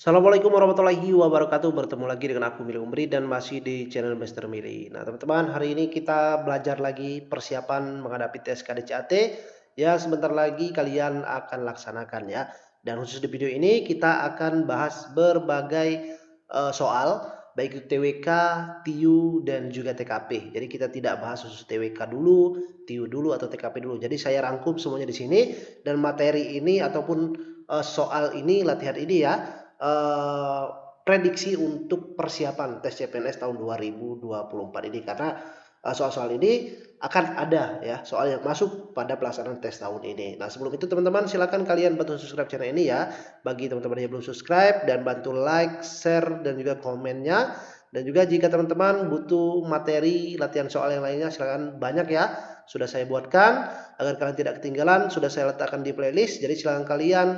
Assalamualaikum warahmatullahi wabarakatuh. Bertemu lagi dengan aku Mili Umri dan masih di channel Mister Mili. Nah, teman-teman, hari ini kita belajar lagi persiapan menghadapi tes KDCAT yang sebentar lagi kalian akan laksanakan ya. Dan khusus di video ini kita akan bahas berbagai soal baik itu TWK, TIU dan juga TKP. Jadi kita tidak bahas khusus TWK dulu, TIU dulu atau TKP dulu. Jadi saya rangkum semuanya di sini dan materi ini ataupun soal ini, latihan ini ya, eh, prediksi untuk persiapan tes CPNS tahun 2024 ini, karena soal-soal ini akan ada ya soal yang masuk pada pelaksanaan tes tahun ini. Nah, sebelum itu teman-teman silakan kalian bantu subscribe channel ini ya. Bagi teman-teman yang belum subscribe, dan bantu like, share dan juga komennya. Dan juga jika teman-teman butuh materi latihan soal yang lainnya, silakan, banyak ya sudah saya buatkan agar kalian tidak ketinggalan, sudah saya letakkan di playlist. Jadi silakan kalian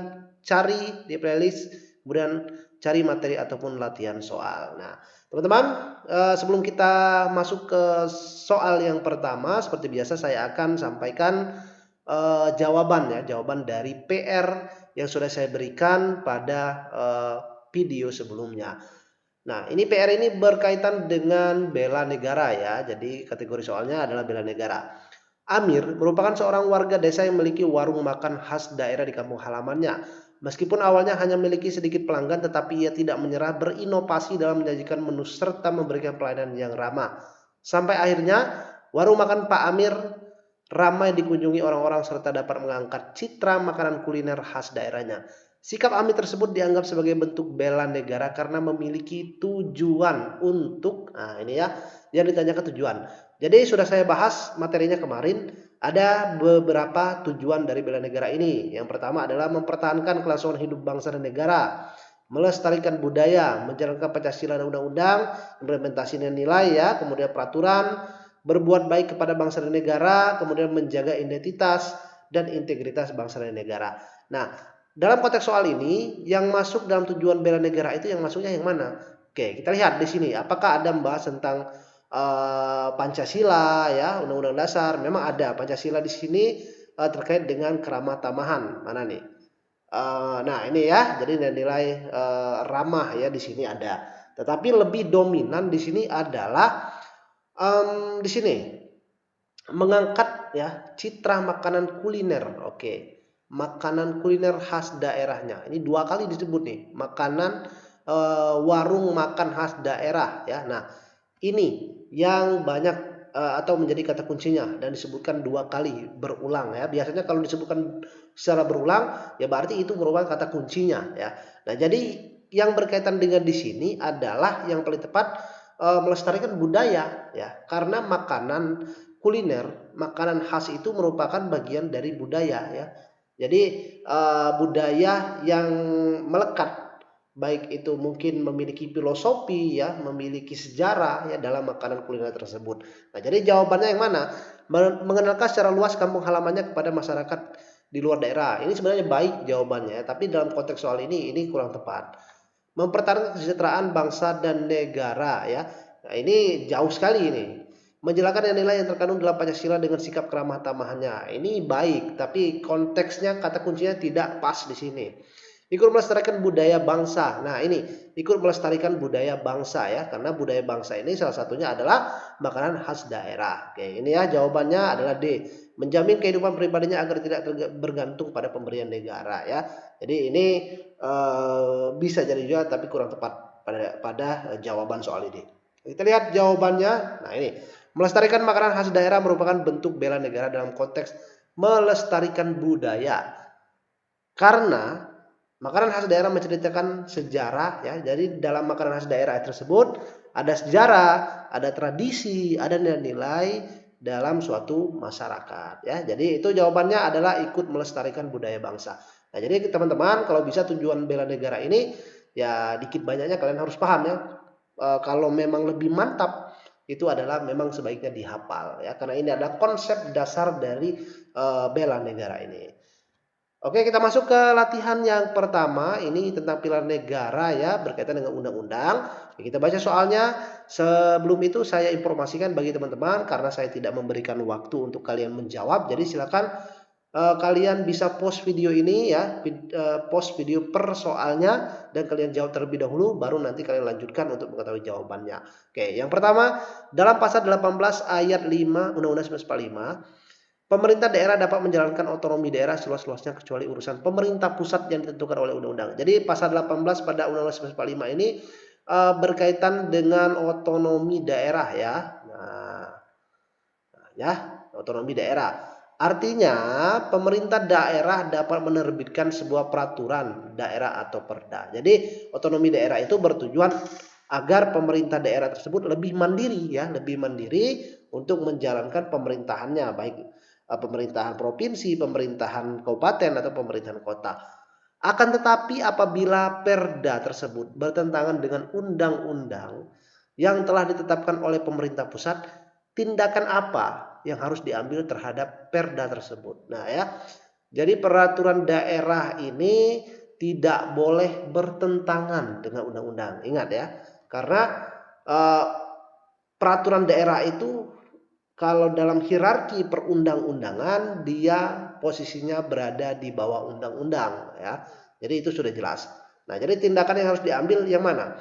cari di playlist, kemudian cari materi ataupun latihan soal. Nah, teman-teman, sebelum kita masuk ke soal yang pertama, seperti biasa saya akan sampaikan jawaban ya, jawaban dari PR yang sudah saya berikan pada video sebelumnya. Nah, ini PR ini berkaitan dengan bela negara ya. Jadi kategori soalnya adalah bela negara. Amir merupakan seorang warga desa yang memiliki warung makan khas daerah di kampung halamannya. Meskipun awalnya hanya memiliki sedikit pelanggan, tetapi ia tidak menyerah, berinovasi dalam menyajikan menu serta memberikan pelayanan yang ramah. Sampai akhirnya warung makan Pak Amir ramai dikunjungi orang-orang serta dapat mengangkat citra makanan kuliner khas daerahnya. Sikap Amir tersebut dianggap sebagai bentuk bela negara karena memiliki tujuan untuk, nah ini ya, yang ditanyakan tujuan. Jadi sudah saya bahas materinya kemarin, ada beberapa tujuan dari bela negara ini. Yang pertama adalah mempertahankan kelangsungan hidup bangsa dan negara, melestarikan budaya, menjalankan Pancasila dan undang-undang, implementasi nilai ya, kemudian peraturan, berbuat baik kepada bangsa dan negara, kemudian menjaga identitas dan integritas bangsa dan negara. Nah, dalam konteks soal ini yang masuk dalam tujuan bela negara itu yang masuknya yang mana? Oke, kita lihat di sini apakah ada membahas tentang Pancasila ya, Undang-Undang Dasar. Memang ada Pancasila di sini terkait dengan keramah tamahan. Mana nih? Nah, ini ya, jadi nilai ramah ya di sini ada. Tetapi lebih dominan di sini adalah di sini mengangkat ya citra makanan kuliner. Oke, makanan kuliner khas daerahnya. Ini dua kali disebut nih, makanan warung makan khas daerah ya. Nah, ini yang banyak atau menjadi kata kuncinya dan disebutkan dua kali berulang ya. Biasanya kalau disebutkan secara berulang ya berarti itu merupakan kata kuncinya ya. Nah, jadi yang berkaitan dengan di sini adalah yang paling tepat melestarikan budaya ya. Karena makanan kuliner, makanan khas itu merupakan bagian dari budaya ya. Jadi budaya yang melekat, baik itu mungkin memiliki filosofi ya, memiliki sejarah ya dalam makanan kuliner tersebut. Nah, jadi jawabannya yang mana? Mengenalkan secara luas kampung halamannya kepada masyarakat di luar daerah. Ini sebenarnya baik jawabannya, tapi dalam konteks soal ini kurang tepat. Mempertahankan kesejahteraan bangsa dan negara ya. Nah, ini jauh sekali ini. Menjelaskan nilai yang terkandung dalam Pancasila dengan sikap keramah tamahannya. Ini baik, tapi konteksnya kata kuncinya tidak pas di sini. Ikut melestarikan budaya bangsa. Nah, ini ikut melestarikan budaya bangsa ya, karena budaya bangsa ini salah satunya adalah makanan khas daerah. Oke, ini ya jawabannya adalah D. Menjamin kehidupan pribadinya agar tidak bergantung pada pemberian negara ya. Jadi ini bisa jadi juga tapi kurang tepat pada jawaban soal ini. Kita lihat jawabannya. Nah, ini melestarikan makanan khas daerah merupakan bentuk bela negara dalam konteks melestarikan budaya. Karena makanan khas daerah menceritakan sejarah ya. Jadi dalam makanan khas daerah tersebut ada sejarah, ada tradisi, ada nilai-nilai dalam suatu masyarakat ya. Jadi itu jawabannya adalah ikut melestarikan budaya bangsa. Nah, jadi teman-teman kalau bisa tujuan bela negara ini ya dikit banyaknya kalian harus paham ya. Kalau memang lebih mantap itu adalah memang sebaiknya dihafal ya, karena ini adalah konsep dasar dari bela negara ini. Oke, kita masuk ke latihan yang pertama. Ini tentang pilar negara ya, berkaitan dengan undang-undang. Kita baca soalnya. Sebelum itu saya informasikan bagi teman-teman, karena saya tidak memberikan waktu untuk kalian menjawab. Jadi silakan kalian bisa post video ini ya, post video per soalnya dan kalian jawab terlebih dahulu, baru nanti kalian lanjutkan untuk mengetahui jawabannya. Oke, yang pertama, dalam pasal 18 ayat 5 Undang-Undang 1945, pemerintah daerah dapat menjalankan otonomi daerah seluas-luasnya kecuali urusan pemerintah pusat yang ditentukan oleh undang-undang. Jadi pasal 18 pada Undang-Undang 1945 ini berkaitan dengan otonomi daerah ya. Nah, ya, otonomi daerah. Artinya pemerintah daerah dapat menerbitkan sebuah peraturan daerah atau perda. Jadi otonomi daerah itu bertujuan agar pemerintah daerah tersebut lebih mandiri ya, lebih mandiri untuk menjalankan pemerintahannya, baik pemerintahan provinsi, pemerintahan kabupaten atau pemerintahan kota. Akan tetapi apabila perda tersebut bertentangan dengan undang-undang yang telah ditetapkan oleh pemerintah pusat, tindakan apa yang harus diambil terhadap perda tersebut? Nah ya, jadi peraturan daerah ini tidak boleh bertentangan dengan undang-undang. Ingat ya, karena peraturan daerah itu kalau dalam hierarki perundang-undangan dia posisinya berada di bawah undang-undang ya. Jadi itu sudah jelas. Nah, jadi tindakan yang harus diambil yang mana?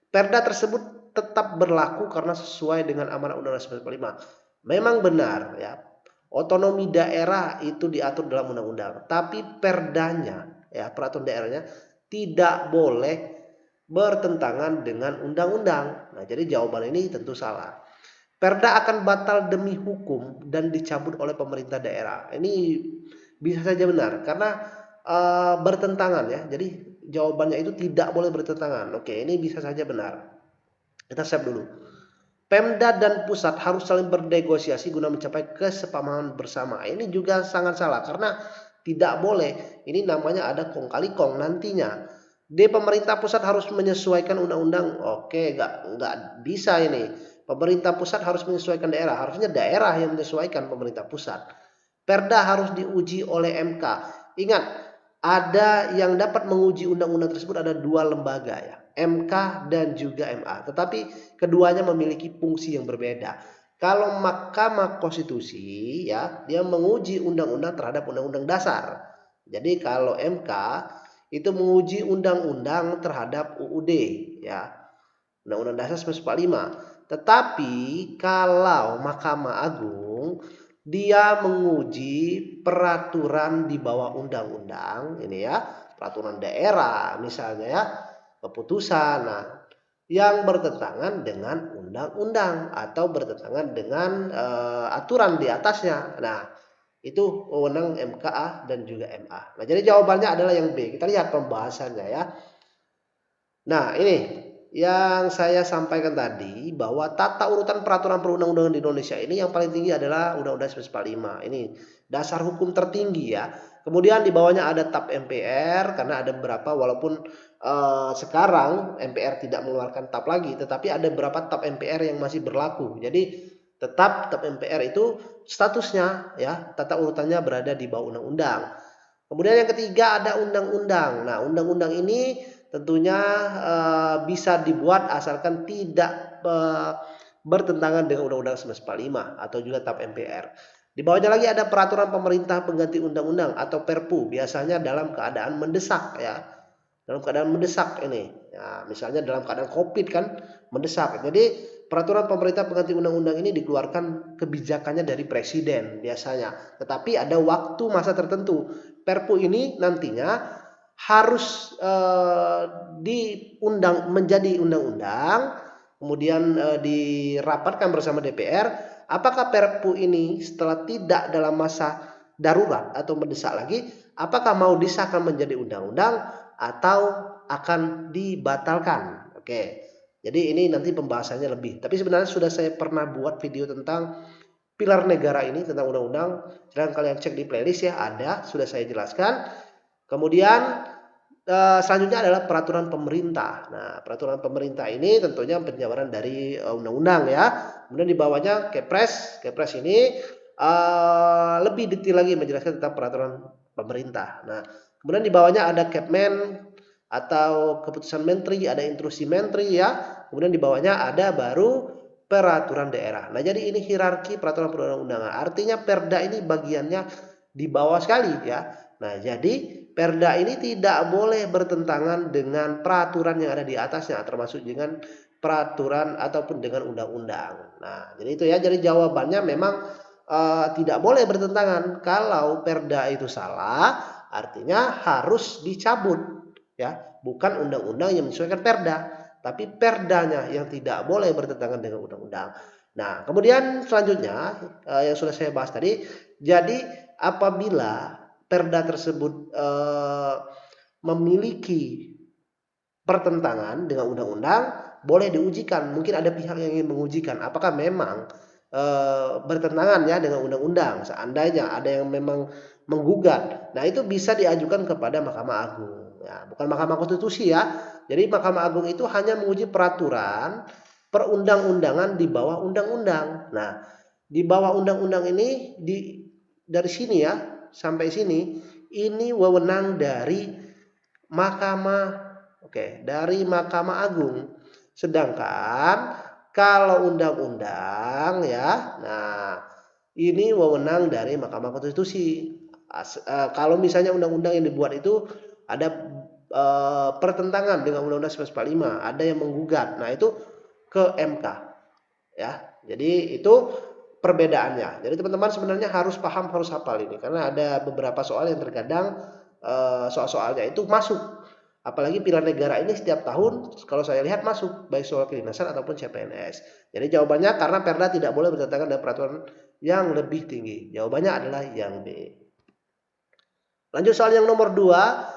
Perda tersebut tetap berlaku karena sesuai dengan amanat Undang-Undang 1945. Memang benar ya. Otonomi daerah itu diatur dalam undang-undang, tapi perdanya ya, peraturan daerahnya tidak boleh bertentangan dengan undang-undang. Nah, jadi jawaban ini tentu salah. Perda akan batal demi hukum dan dicabut oleh pemerintah daerah. Ini bisa saja benar karena bertentangan ya. Jadi jawabannya itu tidak boleh bertentangan. Oke, ini bisa saja benar. Kita save dulu. Pemda dan pusat harus saling bernegosiasi guna mencapai kesepahaman bersama. Ini juga sangat salah karena tidak boleh. Ini namanya ada kong kali kong nantinya. Di pemerintah pusat harus menyesuaikan undang-undang. Oke, nggak bisa ini. Pemerintah pusat harus menyesuaikan daerah. Harusnya daerah yang menyesuaikan pemerintah pusat. Perda harus diuji oleh MK. Ingat, ada yang dapat menguji undang-undang tersebut ada dua lembaga ya, MK dan juga MA. Tetapi keduanya memiliki fungsi yang berbeda. Kalau Mahkamah Konstitusi ya, dia menguji undang-undang terhadap undang-undang dasar. Jadi kalau MK itu menguji undang-undang terhadap UUD ya, Undang-Undang Dasar 1945. Tetapi kalau Mahkamah Agung dia menguji peraturan di bawah undang-undang ini ya, peraturan daerah misalnya ya, keputusan yang bertentangan dengan undang-undang atau bertentangan dengan aturan di atasnya. Nah, itu wewenang MKA dan juga MA. Nah, jadi jawabannya adalah yang B. Kita lihat pembahasannya ya. Nah, ini yang saya sampaikan tadi bahwa tata urutan peraturan perundang-undangan di Indonesia ini yang paling tinggi adalah Undang-Undang 1945. Ini dasar hukum tertinggi ya. Kemudian di bawahnya ada TAP MPR karena ada beberapa walaupun sekarang MPR tidak mengeluarkan TAP lagi, tetapi ada beberapa TAP MPR yang masih berlaku. Jadi tetap TAP MPR itu statusnya ya, tata urutannya berada di bawah undang-undang. Kemudian yang ketiga ada undang-undang. Nah, undang-undang ini tentunya bisa dibuat asalkan tidak bertentangan dengan Undang-Undang 1945 atau juga TAP MPR. Di bawahnya lagi ada peraturan pemerintah pengganti undang-undang atau Perpu, biasanya dalam keadaan mendesak ya. Dalam keadaan mendesak ini. Ya, misalnya dalam keadaan Covid kan mendesak. Jadi peraturan pemerintah pengganti undang-undang ini dikeluarkan kebijakannya dari presiden biasanya. Tetapi ada waktu masa tertentu. Perpu ini nantinya harus diundang menjadi undang-undang, kemudian dirapatkan bersama DPR. Apakah Perpu ini setelah tidak dalam masa darurat atau mendesak lagi, apakah mau disahkan menjadi undang-undang atau akan dibatalkan? Oke. Jadi ini nanti pembahasannya lebih. Tapi sebenarnya sudah saya pernah buat video tentang pilar negara ini, tentang undang-undang. Silahkan kalian cek di playlist ya, ada, sudah saya jelaskan. Kemudian selanjutnya adalah peraturan pemerintah. Nah, peraturan pemerintah ini tentunya penjabaran dari undang-undang ya. Kemudian di bawahnya Kepres. Kepres ini lebih detail lagi menjelaskan tentang peraturan pemerintah. Nah, kemudian di bawahnya ada Kepmen atau keputusan menteri, ada instruksi menteri ya. Kemudian di bawahnya ada baru peraturan daerah. Nah, jadi ini hierarki peraturan perundang-undangan. Artinya Perda ini bagiannya di bawah sekali ya. Nah, jadi perda ini tidak boleh bertentangan dengan peraturan yang ada di atasnya, termasuk dengan peraturan ataupun dengan undang-undang. Nah, jadi itu ya. Jadi jawabannya memang tidak boleh bertentangan. Kalau perda itu salah, artinya harus dicabut ya, bukan undang-undang yang menyesuaikan perda, tapi perdanya yang tidak boleh bertentangan dengan undang-undang. Nah, kemudian selanjutnya yang sudah saya bahas tadi, jadi apabila perda tersebut memiliki pertentangan dengan undang-undang, boleh diujikan. Mungkin ada pihak yang ingin mengujikan apakah memang bertentangan ya dengan undang-undang. Seandainya ada yang memang menggugat, nah itu bisa diajukan kepada Mahkamah Agung. Ya, bukan Mahkamah Konstitusi ya. Jadi Mahkamah Agung itu hanya menguji peraturan perundang-undangan di bawah undang-undang. Nah, di bawah undang-undang ini dari sini ya sampai sini ini wewenang dari Mahkamah, oke, dari Mahkamah Agung. Sedangkan kalau undang-undang ya, nah ini wewenang dari Mahkamah Konstitusi. Kalau misalnya undang-undang yang dibuat itu ada pertentangan dengan Undang-Undang 1945, ada yang menggugat. Nah, itu ke MK ya. Jadi itu perbedaannya. Jadi teman-teman sebenarnya harus paham, harus hafal ini karena ada beberapa soal yang terkadang soal-soalnya itu masuk. Apalagi pilihan negara ini setiap tahun kalau saya lihat masuk baik soal kedinasan ataupun CPNS. Jadi jawabannya karena perda tidak boleh bertentangan dengan peraturan yang lebih tinggi. Jawabannya adalah yang B. Lanjut soal yang nomor 2.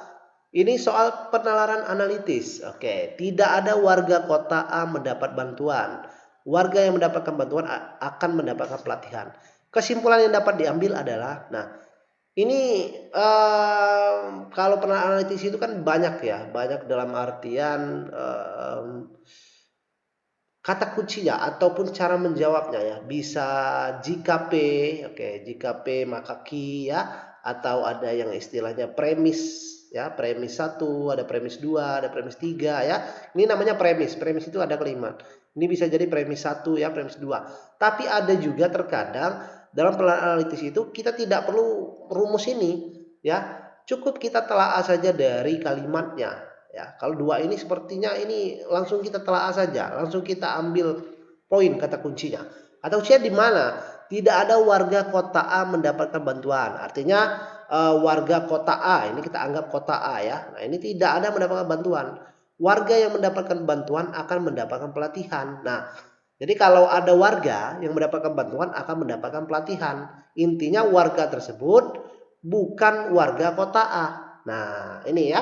Ini soal penalaran analitis. Oke, tidak ada warga kota A mendapat bantuan. Warga yang mendapatkan bantuan akan mendapatkan pelatihan. Kesimpulan yang dapat diambil adalah, nah ini kalau penalaran analitis itu kan banyak ya, banyak dalam artian kata kuncinya ataupun cara menjawabnya ya, bisa JKP, oke, JKP maka ki ya, atau ada yang istilahnya premis ya, premis 1, ada premis 2, ada premis 3 ya. Ini namanya premis. Premis itu ada kalimat. Ini bisa jadi premis 1 ya, premis 2. Tapi ada juga terkadang dalam penalaran analitis itu kita tidak perlu rumus ini ya. Cukup kita telaah saja dari kalimatnya. Ya, kalau 2 ini sepertinya ini langsung kita telaah saja, langsung kita ambil poin kata kuncinya. Kata kuncinya di mana? Tidak ada warga kota A mendapatkan bantuan. Artinya warga kota A, ini kita anggap kota A ya. Nah, ini tidak ada mendapatkan bantuan. Warga yang mendapatkan bantuan akan mendapatkan pelatihan. Nah, jadi kalau ada warga yang mendapatkan bantuan akan mendapatkan pelatihan. Intinya warga tersebut bukan warga kota A. Nah, ini ya.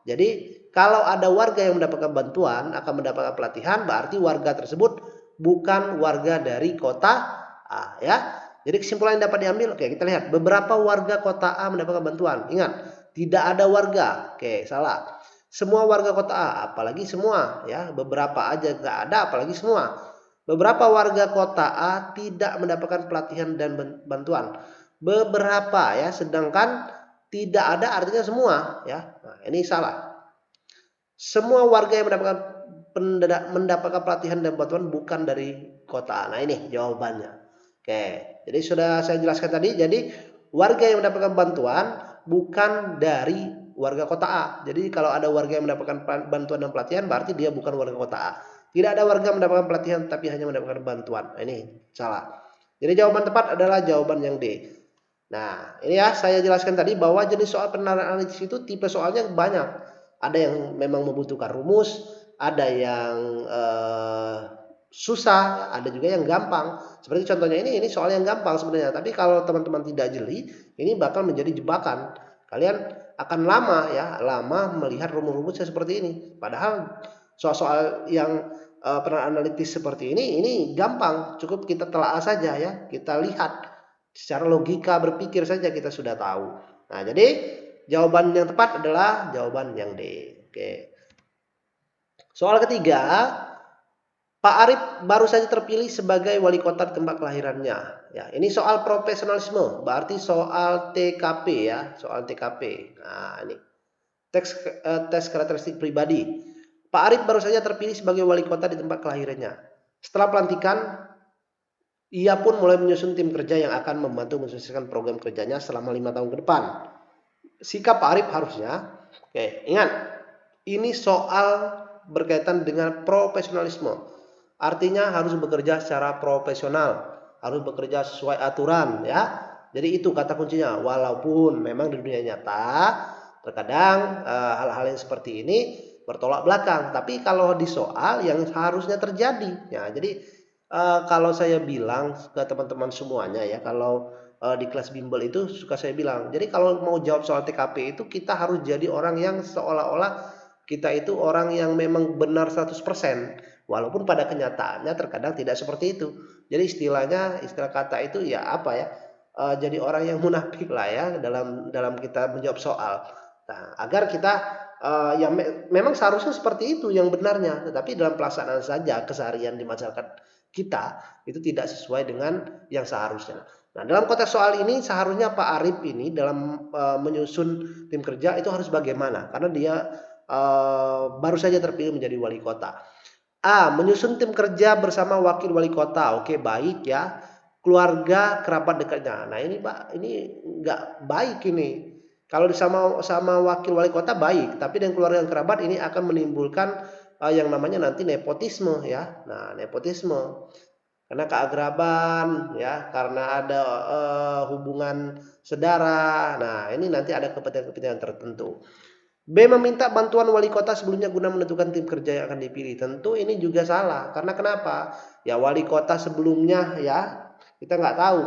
Jadi kalau ada warga yang mendapatkan bantuan akan mendapatkan pelatihan, berarti warga tersebut bukan warga dari kota A ya. Jadi kesimpulan yang dapat diambil, oke, kita lihat beberapa warga kota A mendapatkan bantuan. Ingat, tidak ada warga. Oke, salah. Semua warga kota A, apalagi semua ya, beberapa aja nggak ada, apalagi semua. Beberapa warga kota A tidak mendapatkan pelatihan dan bantuan. Beberapa ya, sedangkan tidak ada artinya semua ya. Nah, ini salah. Semua warga yang mendapatkan pelatihan dan bantuan bukan dari kota. Nah, ini jawabannya. Oke, jadi sudah saya jelaskan tadi. Jadi warga yang mendapatkan bantuan bukan dari warga kota A. Jadi kalau ada warga yang mendapatkan bantuan dan pelatihan berarti dia bukan warga kota A. Tidak ada warga mendapatkan pelatihan tapi hanya mendapatkan bantuan. Nah, ini salah. Jadi jawaban tepat adalah jawaban yang D. Nah, ini ya saya jelaskan tadi bahwa jenis soal penalaran analitis itu tipe soalnya banyak. Ada yang memang membutuhkan rumus, ada yang susah, ada juga yang gampang. Seperti contohnya ini soal yang gampang sebenarnya. Tapi kalau teman-teman tidak jeli, ini bakal menjadi jebakan. Kalian akan lama melihat rumus-rumusnya seperti ini. Padahal soal-soal yang penalaran analitis seperti ini gampang. Cukup kita telaah saja ya. Kita lihat secara logika berpikir saja kita sudah tahu. Nah, jadi jawaban yang tepat adalah jawaban yang D. Oke. Soal ketiga, Pak Arif baru saja terpilih sebagai wali kota di tempat kelahirannya. Ya, ini soal profesionalisme, berarti soal TKP ya, soal TKP. Nah, ini tes karakteristik pribadi. Pak Arif baru saja terpilih sebagai wali kota di tempat kelahirannya. Setelah pelantikan, Ia pun mulai menyusun tim kerja yang akan membantu mensukseskan program kerjanya selama 5 tahun ke depan. Sikap Pak Arif harusnya, oke, ingat, ini soal berkaitan dengan profesionalisme. Artinya harus bekerja secara profesional, harus bekerja sesuai aturan ya. Jadi itu kata kuncinya. Walaupun memang di dunia nyata terkadang hal-hal yang seperti ini bertolak belakang, tapi kalau di soal yang harusnya terjadi ya. Jadi kalau saya bilang ke teman-teman semuanya ya, kalau di kelas bimbel itu suka saya bilang, jadi kalau mau jawab soal TKP itu kita harus jadi orang yang seolah-olah kita itu orang yang memang benar 100%, walaupun pada kenyataannya terkadang tidak seperti itu. Jadi istilah kata itu ya apa ya, jadi orang yang munafik lah ya dalam kita menjawab soal. Nah, agar kita ya memang seharusnya seperti itu yang benarnya, tetapi dalam pelaksanaan saja keseharian di masyarakat kita itu tidak sesuai dengan yang seharusnya. Nah, dalam konteks soal ini seharusnya Pak Arif ini dalam menyusun tim kerja itu harus bagaimana? Karena dia baru saja terpilih menjadi wali kota. A. Menyusun tim kerja bersama wakil wali kota. Oke, baik ya. Keluarga, kerabat dekatnya. Nah, ini Pak, ini nggak baik ini. Kalau sama wakil wali kota baik, tapi dengan keluarga dan kerabat ini akan menimbulkan yang namanya nanti nepotisme ya. Nah, nepotisme karena keagraban ya, karena ada hubungan saudara. Nah, ini nanti ada kepentingan-kepentingan tertentu. B. Meminta bantuan wali kota sebelumnya guna menentukan tim kerja yang akan dipilih. Tentu ini juga salah. Karena kenapa? Ya wali kota sebelumnya ya kita nggak tahu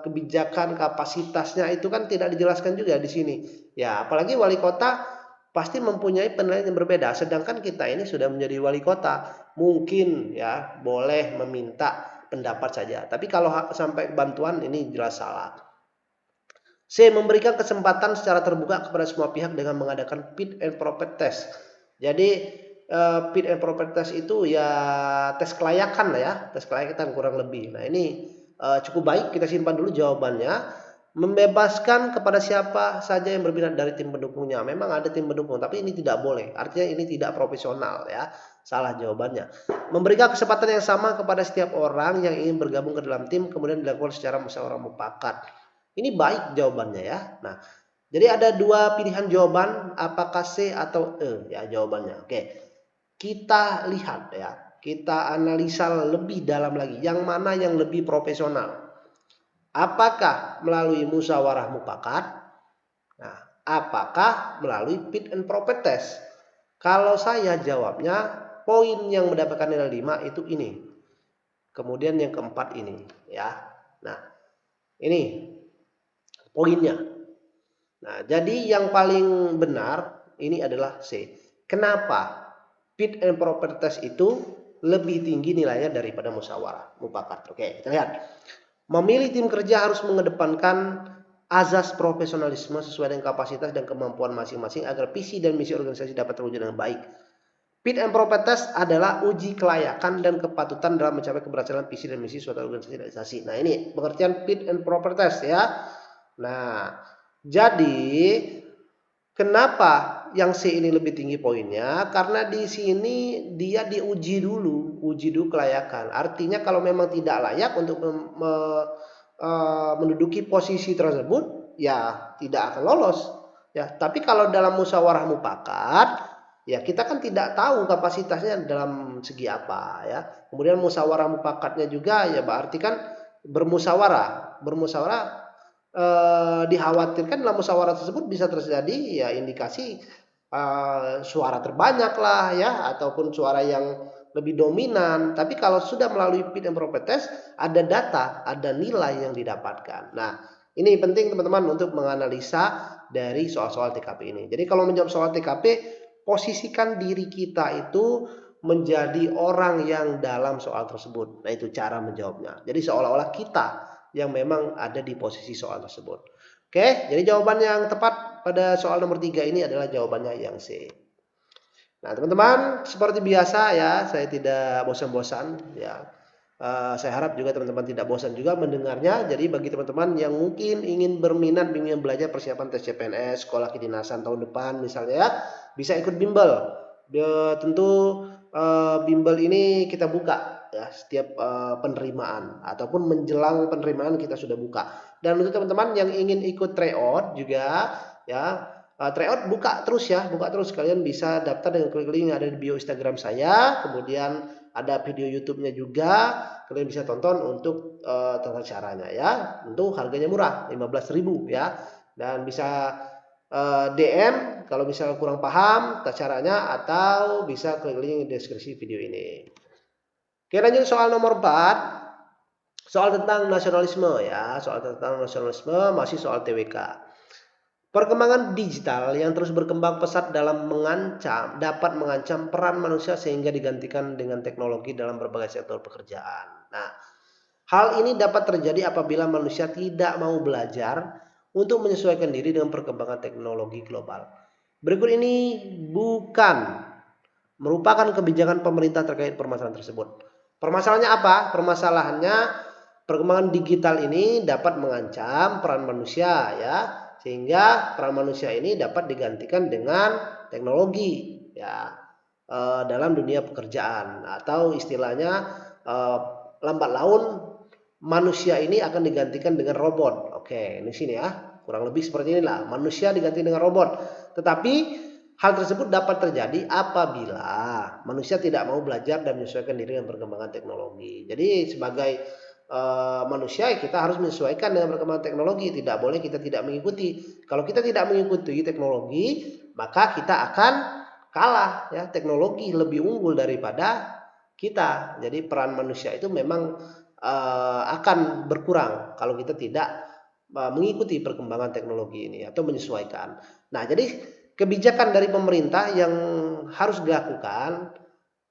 kebijakan kapasitasnya itu kan tidak dijelaskan juga di sini. Ya apalagi wali kota pasti mempunyai penilaian yang berbeda. Sedangkan kita ini sudah menjadi wali kota, mungkin ya boleh meminta pendapat saja. Tapi kalau sampai bantuan ini jelas salah. C. Memberikan kesempatan secara terbuka kepada semua pihak dengan mengadakan fit and proper test. Jadi fit and proper test itu ya tes kelayakan lah ya, tes kelayakan kurang lebih. Nah ini cukup baik, kita simpan dulu jawabannya. Membebaskan kepada siapa saja yang berminat dari tim pendukungnya. Memang ada tim pendukung, tapi ini tidak boleh. Artinya ini tidak profesional ya. Salah jawabannya. Memberikan kesempatan yang sama kepada setiap orang yang ingin bergabung ke dalam tim, kemudian dilakukan secara musyawarah mufakat. Ini baik jawabannya ya. Nah, jadi ada dua pilihan jawaban, apakah C atau E ya jawabannya. Oke. Kita lihat ya. Kita analisa lebih dalam lagi. Yang mana yang lebih profesional? Apakah melalui musyawarah mufakat? Nah, apakah melalui fit and proper test? Kalau saya jawabnya, poin yang mendapatkan nilai 5 itu ini. Kemudian yang keempat ini ya. Nah, ini poinnya. Nah, jadi yang paling benar ini adalah C. Kenapa? Fit and proper test itu lebih tinggi nilainya daripada musyawarah mufakat. Oke, kita lihat. Memilih tim kerja harus mengedepankan azas profesionalisme sesuai dengan kapasitas dan kemampuan masing-masing agar visi dan misi organisasi dapat terwujud dengan baik. Fit and proper test adalah uji kelayakan dan kepatutan dalam mencapai keberhasilan visi dan misi suatu organisasi. Nah, ini pengertian fit and proper test ya. Nah, jadi kenapa yang C ini lebih tinggi poinnya? Karena di sini dia diuji dulu kelayakan. Artinya kalau memang tidak layak untuk menduduki posisi tersebut, ya tidak akan lolos. Ya, tapi kalau dalam musyawarah mufakat, ya kita kan tidak tahu kapasitasnya dalam segi apa ya. Kemudian musyawarah mufakatnya juga ya berarti kan bermusyawarah dikhawatirkan dalam musyawarah tersebut bisa terjadi ya indikasi suara terbanyak lah ya ataupun suara yang lebih dominan. Tapi kalau sudah melalui fit and proper test ada data, ada nilai yang didapatkan. Nah, ini penting teman-teman untuk menganalisa dari soal-soal TKP ini. Jadi kalau menjawab soal TKP, posisikan diri kita itu menjadi orang yang dalam soal tersebut. Nah, itu cara menjawabnya. Jadi seolah-olah kita yang memang ada di posisi soal tersebut. Oke, jadi jawaban yang tepat pada soal nomor 3 ini adalah jawabannya yang C. Nah, teman-teman, seperti biasa ya, saya tidak bosan-bosan ya. Saya harap juga teman-teman tidak bosan juga mendengarnya. Jadi bagi teman-teman yang mungkin ingin berminat ingin belajar persiapan tes CPNS, sekolah kedinasan tahun depan misalnya ya, bisa ikut bimbel. Tentu bimbel ini kita buka ya setiap penerimaan ataupun menjelang penerimaan kita sudah buka. Dan untuk teman-teman yang ingin ikut tryout juga ya, tryout buka terus ya, buka terus. Kalian bisa daftar dengan klik link yang ada di bio Instagram saya, kemudian ada video YouTube-nya juga, kalian bisa tonton untuk tata caranya ya. Tentu harganya murah, 15.000 ya. Dan bisa DM kalau misalnya kurang paham tata caranya, atau bisa klik link di deskripsi video ini. Oke, lanjut soal nomor 4. Soal tentang nasionalisme ya, soal tentang nasionalisme masih soal TWK. Perkembangan digital yang terus berkembang pesat dapat mengancam peran manusia sehingga digantikan dengan teknologi dalam berbagai sektor pekerjaan. Nah, hal ini dapat terjadi apabila manusia tidak mau belajar untuk menyesuaikan diri dengan perkembangan teknologi global. Berikut ini bukan merupakan kebijakan pemerintah terkait permasalahan tersebut. Permasalahannya apa? Permasalahannya perkembangan digital ini dapat mengancam peran manusia ya, sehingga peran manusia ini dapat digantikan dengan teknologi ya dalam dunia pekerjaan, atau istilahnya lambat laun manusia ini akan digantikan dengan robot. Oke, ini sini ya, kurang lebih seperti inilah, manusia diganti dengan robot. Tetapi hal tersebut dapat terjadi apabila manusia tidak mau belajar dan menyesuaikan diri dengan perkembangan teknologi. Jadi sebagai manusia kita harus menyesuaikan dengan perkembangan teknologi, tidak boleh kita tidak mengikuti. Kalau kita tidak mengikuti teknologi, maka kita akan kalah ya, teknologi lebih unggul daripada kita. Jadi peran manusia itu memang akan berkurang kalau kita tidak mengikuti perkembangan teknologi ini atau menyesuaikan. Nah, jadi kebijakan dari pemerintah yang harus dilakukan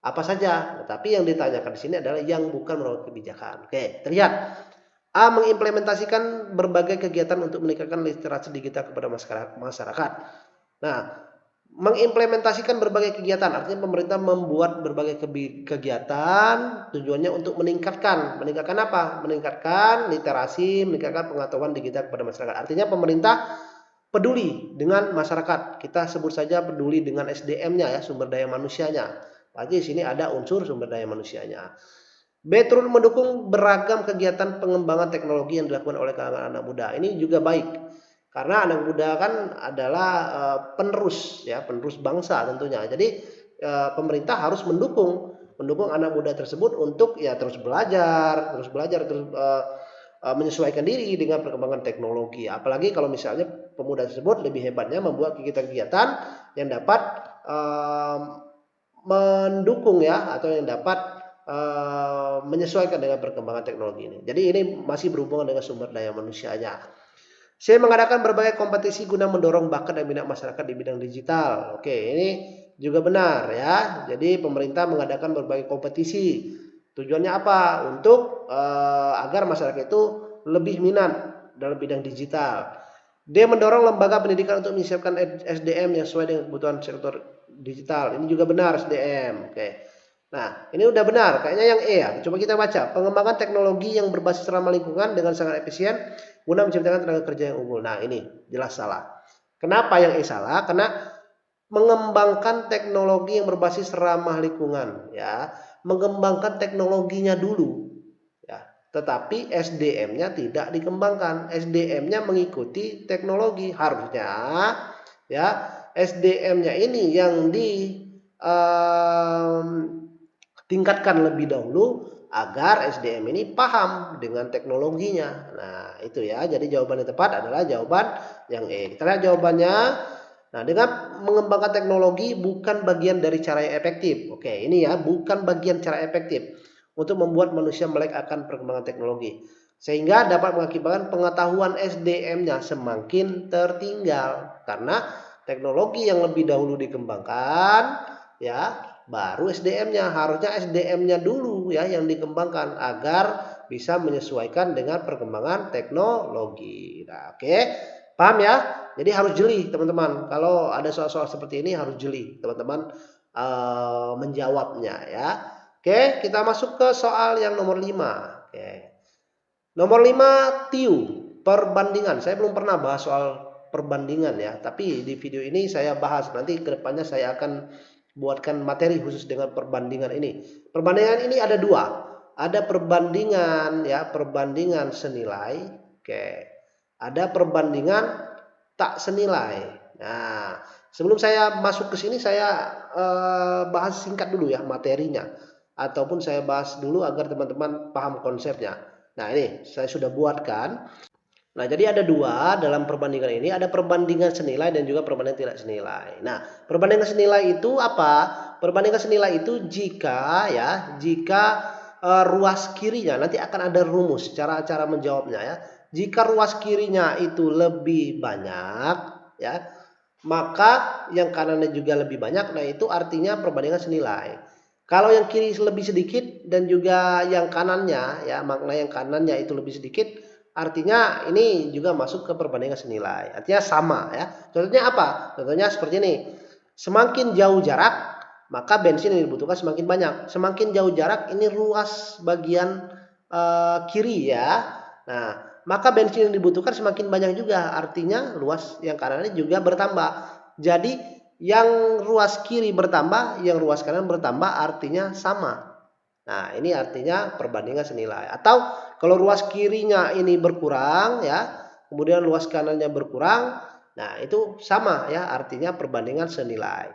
apa saja, tetapi yang ditanyakan di sini adalah yang bukan merupakan kebijakan. Oke, terlihat. A. Mengimplementasikan berbagai kegiatan untuk meningkatkan literasi digital kepada masyarakat. Nah, mengimplementasikan berbagai kegiatan artinya pemerintah membuat berbagai kegiatan tujuannya untuk meningkatkan apa? Meningkatkan literasi, meningkatkan pengetahuan digital kepada masyarakat. Artinya pemerintah peduli dengan masyarakat. Kita sebut saja peduli dengan SDM-nya ya, sumber daya manusianya. Berarti di sini ada unsur sumber daya manusianya. B. Turut mendukung beragam kegiatan pengembangan teknologi yang dilakukan oleh kalangan anak muda. Ini juga baik. Karena anak muda kan adalah penerus bangsa tentunya. Jadi pemerintah harus mendukung anak muda tersebut untuk ya terus belajar, terus menyesuaikan diri dengan perkembangan teknologi. Apalagi kalau misalnya pemuda tersebut lebih hebatnya membuat kegiatan-kegiatan yang dapat mendukung ya, atau yang dapat menyesuaikan dengan perkembangan teknologi ini. Jadi ini masih berhubungan dengan sumber daya manusianya. C. Mengadakan berbagai kompetisi guna mendorong bakat dan minat masyarakat di bidang digital. Oke, ini juga benar ya. Jadi pemerintah mengadakan berbagai kompetisi. Tujuannya apa? Untuk agar masyarakat itu lebih minat dalam bidang digital. D. Mendorong lembaga pendidikan untuk menyiapkan SDM yang sesuai dengan kebutuhan sektor digital. Ini juga benar, SDM. Oke. Nah, ini udah benar. Kayaknya yang E ya. Coba kita baca. Pengembangan teknologi yang berbasis ramah lingkungan dengan sangat efisien guna menciptakan tenaga kerja yang unggul. Nah, ini jelas salah. Kenapa yang E salah? Karena mengembangkan teknologi yang berbasis ramah lingkungan ya, mengembangkan teknologinya dulu ya, tetapi SDM-nya tidak dikembangkan. SDM-nya mengikuti teknologi. Harusnya ya SDM-nya ini yang tingkatkan lebih dahulu agar SDM ini paham dengan teknologinya. Nah, itu ya. Jadi jawaban yang tepat adalah jawaban yang E. Kita lihat jawabannya. Nah, dengan mengembangkan teknologi bukan bagian dari cara yang efektif. Oke, ini ya, bukan bagian cara efektif untuk membuat manusia melek akan perkembangan teknologi. Sehingga dapat mengakibatkan pengetahuan SDM-nya semakin tertinggal. Karena teknologi yang lebih dahulu dikembangkan, ya, baru SDM-nya. Harusnya SDM-nya dulu ya yang dikembangkan agar bisa menyesuaikan dengan perkembangan teknologi. Nah, oke. Paham ya? Jadi harus jeli teman-teman. Kalau ada soal-soal seperti ini harus jeli teman-teman menjawabnya ya. Oke, kita masuk ke soal yang nomor 5. Oke. Nomor 5, TIU, perbandingan. Saya belum pernah bahas soal perbandingan ya, tapi di video ini saya bahas. Nanti kedepannya saya akan buatkan materi khusus dengan perbandingan ini. Perbandingan ini ada dua. Ada perbandingan ya, perbandingan senilai. Oke. Ada perbandingan tak senilai. Nah, sebelum saya masuk ke sini saya bahas singkat dulu ya materinya. Ataupun saya bahas dulu agar teman-teman paham konsepnya. Nah, ini saya sudah buatkan. Nah, jadi ada dua dalam perbandingan ini, ada perbandingan senilai dan juga perbandingan tidak senilai. Nah, perbandingan senilai itu apa? Perbandingan senilai itu jika ruas kirinya, nanti akan ada rumus cara menjawabnya ya. Jika ruas kirinya itu lebih banyak ya, maka yang kanannya juga lebih banyak. Nah, itu artinya perbandingan senilai. Kalau yang kiri lebih sedikit dan juga yang kanannya ya, makna yang kanannya itu lebih sedikit, artinya ini juga masuk ke perbandingan senilai. Artinya sama ya. Contohnya apa? Contohnya seperti ini. Semakin jauh jarak, maka bensin yang dibutuhkan semakin banyak. Semakin jauh jarak, ini ruas bagian kiri ya. Nah, maka bensin yang dibutuhkan semakin banyak juga. Artinya luas yang kanan ini juga bertambah. Jadi yang ruas kiri bertambah, yang ruas kanan bertambah, artinya sama. Nah, ini artinya perbandingan senilai. Atau kalau ruas kirinya ini berkurang ya, kemudian luas kanannya berkurang, nah itu sama ya, artinya perbandingan senilai.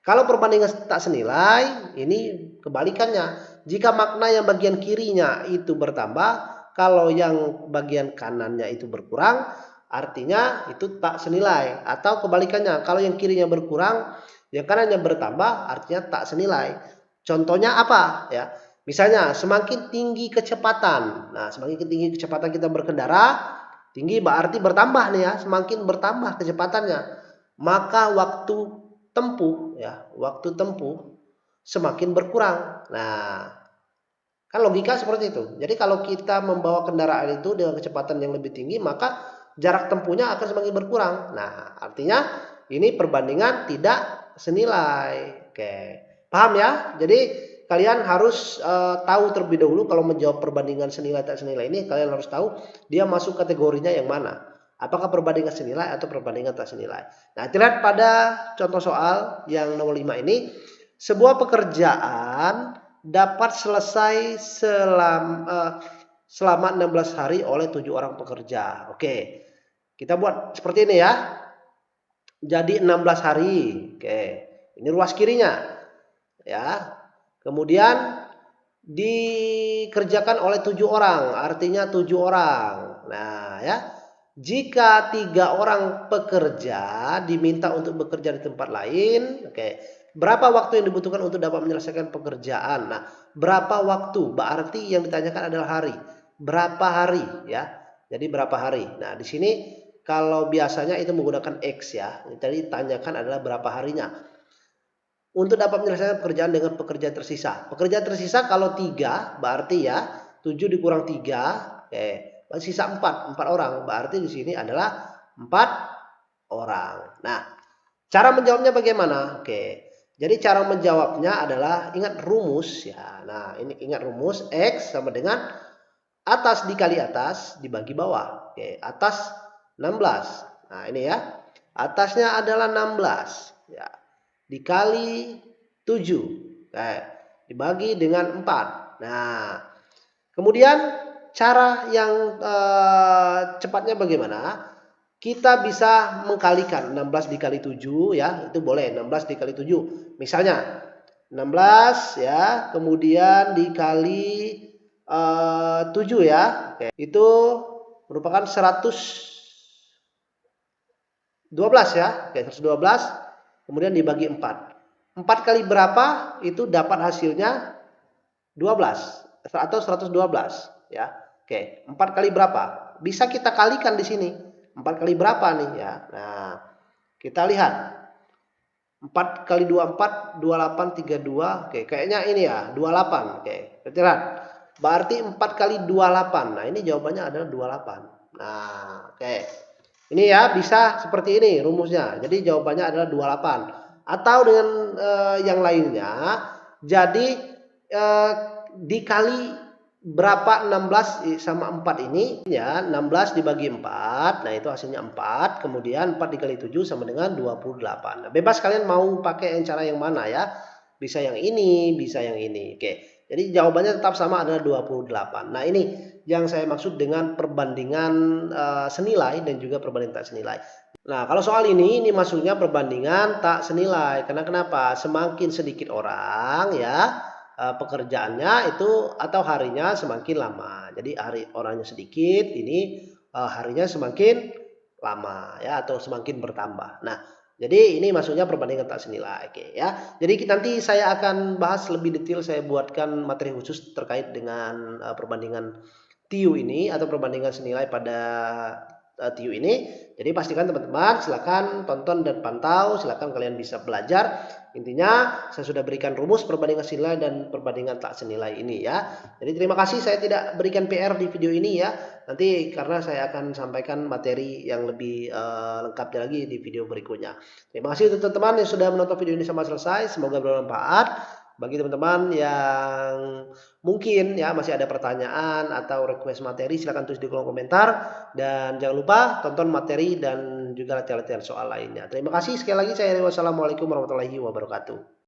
Kalau perbandingan tak senilai, ini kebalikannya. Jika makna yang bagian kirinya itu bertambah, kalau yang bagian kanannya itu berkurang, artinya itu tak senilai. Atau kebalikannya, kalau yang kirinya berkurang, yang kanannya bertambah, artinya tak senilai. Contohnya apa ya? Misalnya semakin tinggi kecepatan. Nah, semakin tinggi kecepatan kita berkendara, tinggi berarti bertambah nih ya, semakin bertambah kecepatannya. Maka waktu tempuh semakin berkurang. Nah, kan logika seperti itu. Jadi kalau kita membawa kendaraan itu dengan kecepatan yang lebih tinggi, maka jarak tempuhnya akan semakin berkurang. Nah, artinya ini perbandingan tidak senilai. Oke. Paham ya? Jadi kalian harus tahu terlebih dahulu kalau menjawab perbandingan senilai tak senilai ini, kalian harus tahu dia masuk kategorinya yang mana. Apakah perbandingan senilai atau perbandingan tak senilai. Nah, lihat pada contoh soal yang nomor 5 ini. Sebuah pekerjaan dapat selesai selama 16 hari oleh 7 orang pekerja. Oke. Kita buat seperti ini ya. Jadi 16 hari. Oke. Ini ruas kirinya. Ya. Kemudian dikerjakan oleh 7 orang, artinya 7 orang. Nah, ya. Jika 3 orang pekerja diminta untuk bekerja di tempat lain, oke. Berapa waktu yang dibutuhkan untuk dapat menyelesaikan pekerjaan? Nah, berapa waktu? Berarti yang ditanyakan adalah hari. Berapa hari ya? Jadi berapa hari? Nah, di sini kalau biasanya itu menggunakan X ya. Jadi ditanyakan adalah berapa harinya. Untuk dapat menyelesaikan pekerjaan dengan pekerjaan tersisa. Pekerjaan tersisa kalau 3 berarti ya 7 dikurang 3, oke. Sisa 4 orang. Berarti di sini adalah 4 orang. Nah, cara menjawabnya bagaimana? Oke. Jadi cara menjawabnya adalah ingat rumus ya. Nah, ini ingat rumus X sama dengan atas dikali atas dibagi bawah. Oke, atas 16. Nah, ini ya. Atasnya adalah 16 ya. Dikali 7. Oke, dibagi dengan 4. Nah, kemudian cara yang cepatnya bagaimana? Kita bisa mengkalikan 16 dikali 7 ya, itu boleh 16 dikali 7. Misalnya 16 ya, kemudian dikali 7 ya. Oke, itu merupakan 112 ya. Oke, 112 kemudian dibagi 4. 4 kali berapa? Itu dapat hasilnya 12 atau 112 ya. Oke, 4 kali berapa? Bisa kita kalikan di sini. 4 kali berapa nih ya? Nah, kita lihat. 4 kali 24, 28, 32. Oke, kayaknya ini ya, 28. Oke, kita lihat. Berarti 4 kali 28. Nah, ini jawabannya adalah 28. Nah, oke. Ini ya, bisa seperti ini rumusnya. Jadi jawabannya adalah 28. Atau dengan yang lainnya, jadi dikali berapa 16 sama 4 ini ya, 16 dibagi 4, nah itu hasilnya 4, kemudian 4 dikali 7 sama dengan 28. Nah, bebas kalian mau pakai cara yang mana ya, bisa yang ini, bisa yang ini. Oke, jadi jawabannya tetap sama, adalah 28. Nah ini yang saya maksud dengan perbandingan senilai dan juga perbandingan tak senilai. Nah kalau soal ini maksudnya perbandingan tak senilai, karena kenapa? Semakin sedikit orang ya, pekerjaannya itu atau harinya semakin lama. Jadi hari orangnya sedikit, ini harinya semakin lama ya, atau semakin bertambah. Nah, jadi ini maksudnya perbandingan tak senilai. Oke ya. Jadi nanti saya akan bahas lebih detail, saya buatkan materi khusus terkait dengan perbandingan TIU ini atau perbandingan senilai pada TIU ini. Jadi pastikan teman-teman silakan tonton dan pantau, silakan kalian bisa belajar. Intinya saya sudah berikan rumus perbandingan senilai dan perbandingan tak senilai ini ya. Jadi terima kasih, saya tidak berikan PR di video ini ya. Nanti karena saya akan sampaikan materi yang lebih lengkap lagi di video berikutnya. Terima kasih untuk teman-teman yang sudah menonton video ini sampai selesai. Semoga bermanfaat. Bagi teman-teman yang mungkin ya masih ada pertanyaan atau request materi, silahkan tulis di kolom komentar. Dan jangan lupa tonton materi dan juga latihan-latihan soal lainnya. Terima kasih sekali lagi, saya wassalamualaikum warahmatullahi wabarakatuh.